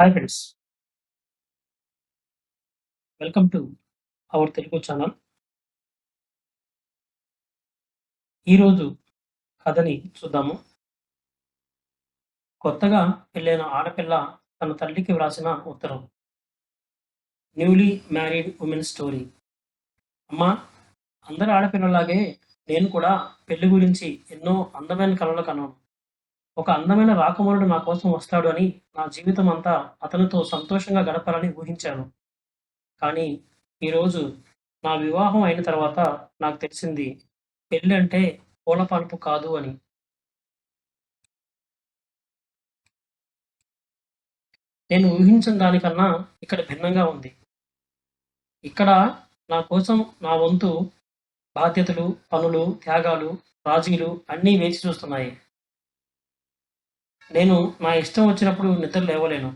Hi friends. Welcome to our Telugu channel. ఈరోజు కథని చూద్దాము. కొత్తగా పెళ్ళైన ఆడపిల్ల తన తల్లికి వ్రాసిన ఉత్తరం. Newly married women story. అమ్మా, అందరి ఆడపిల్లలాగే నేను కూడా పెళ్లి గురించి ఎన్నో అందమైన కలలు కన్నాను. ఒక అందమైన రాకుమారుడు నా కోసం వస్తాడు అని, నా జీవితం అంతా అతనితో సంతోషంగా గడపాలని ఊహించాను. కానీ ఈరోజు నా వివాహం అయిన తర్వాత నాకు తెలిసింది పెళ్లి అంటే పూల పాన్పు కాదు అని. నేను ఊహించిన దానికన్నా ఇక్కడ భిన్నంగా ఉంది. ఇక్కడ నా కోసం నా వంతు బాధ్యతలు, పనులు, త్యాగాలు, రాజీలు అన్నీ వేచి చూస్తున్నాయి. నేను నా ఇష్టం వచ్చినప్పుడు నిద్ర లేవలేను.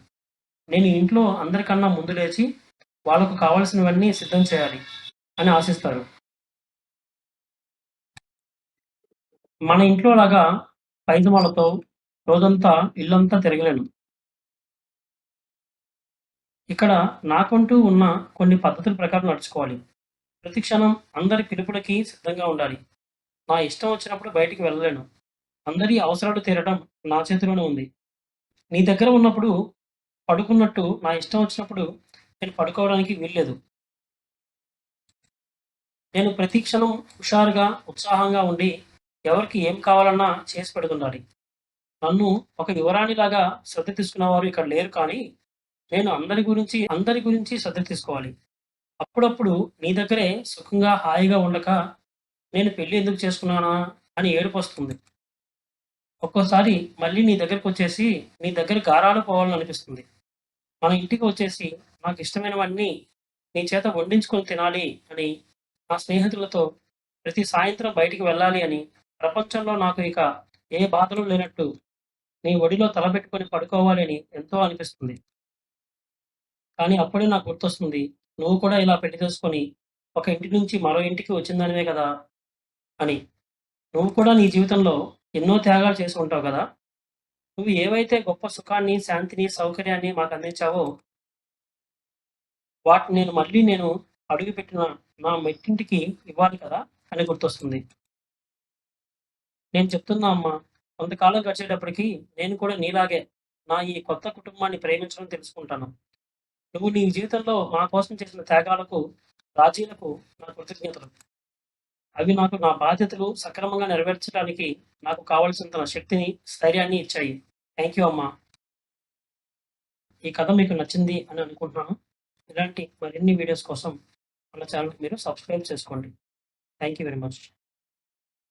నేను ఇంట్లో అందరికన్నా ముందు లేచి వాళ్ళకు కావాల్సినవన్నీ సిద్ధం చేయాలి అని ఆశిస్తారు. మన ఇంట్లో లాగా పైజమాలతో రోజంతా ఇల్లంతా తిరగలేను. ఇక్కడ నాకంటూ ఉన్న కొన్ని పద్ధతుల ప్రకారం నడుచుకోవాలి. ప్రతి క్షణం అందరి పిలుపులకి సిద్ధంగా ఉండాలి. నా ఇష్టం వచ్చినప్పుడు బయటికి వెళ్ళలేను. అందరి అవసరాలు తీరడం నా చేతిలోనే ఉంది. నీ దగ్గర ఉన్నప్పుడు పడుకున్నట్టు నా ఇష్టం వచ్చినప్పుడు నేను పడుకోవడానికి వీల్లేదు. నేను ప్రతి క్షణం హుషారుగా, ఉత్సాహంగా ఉండి ఎవరికి ఏం కావాలన్నా చేసి పెడుతుండాలి. నన్ను ఒక యువరాణిలాగా శ్రద్ధ తీసుకునేవారు ఇక్కడ లేరు కానీ, నేను అందరి గురించి శ్రద్ధ తీసుకోవాలి. అప్పుడప్పుడు నీ దగ్గరే సుఖంగా, హాయిగా ఉండక, నేను పెళ్లి ఎందుకు చేసుకున్నానా అని ఏడుపొస్తుంది. ఒక్కోసారి మళ్ళీ నీ దగ్గరకొచ్చేసి, నీ దగ్గర గారాలు పోవాలని అనిపిస్తుంది. మన ఇంటికి వచ్చేసి, నాకిష్టమైనవన్నీ నీ చేత వండించుకొని తినాలి అని, నా స్నేహితులతో ప్రతి సాయంత్రం బయటికి వెళ్ళాలి అని, ప్రపంచంలో నాకు ఇక ఏ బాధలు లేనట్టు నీ ఒడిలో తలపెట్టుకొని పడుకోవాలి అని ఎంతో అనిపిస్తుంది. కానీ అప్పుడే నాకు గుర్తొస్తుంది, నువ్వు కూడా ఇలా పెళ్లి చేసుకొని, ఒక ఇంటి నుంచి మరో ఇంటికి వచ్చిందానివే కదా అని. నువ్వు కూడా నీ జీవితంలో ఎన్నో త్యాగాలు చేసి ఉంటావు కదా! నువ్వు ఏవైతే గొప్ప సుఖాన్ని, శాంతిని, సౌకర్యాన్ని మాకందించావో, వాటిని నేను అడుగుపెట్టిన నా మెట్టింటికి ఇవ్వాలి కదా అని గుర్తొస్తుంది. నేను చెప్తున్నా అమ్మా, కొంతకాలం గడిచేటప్పటికి నేను కూడా నీలాగే నా ఈ కొత్త కుటుంబాన్ని ప్రేమించడం తెలుసుకుంటాను. నువ్వు నీ జీవితంలో నా కోసం చేసిన త్యాగాలకు, రాజీలకు నా కృతజ్ఞతలు. అవి నాకు నా బాధ్యతలు సక్రమంగా నెరవేర్చడానికి నాకు కావాల్సినంత శక్తిని, స్థైర్యాన్ని ఇచ్చాయి. థాంక్ యూ అమ్మా! ఈ కథ మీకు నచ్చింది అని అనుకుంటున్నాను. ఇలాంటి మరిన్ని వీడియోస్ కోసం మన ఛానెల్‌కి మీరు సబ్స్క్రైబ్ చేసుకోండి. Thank you very much.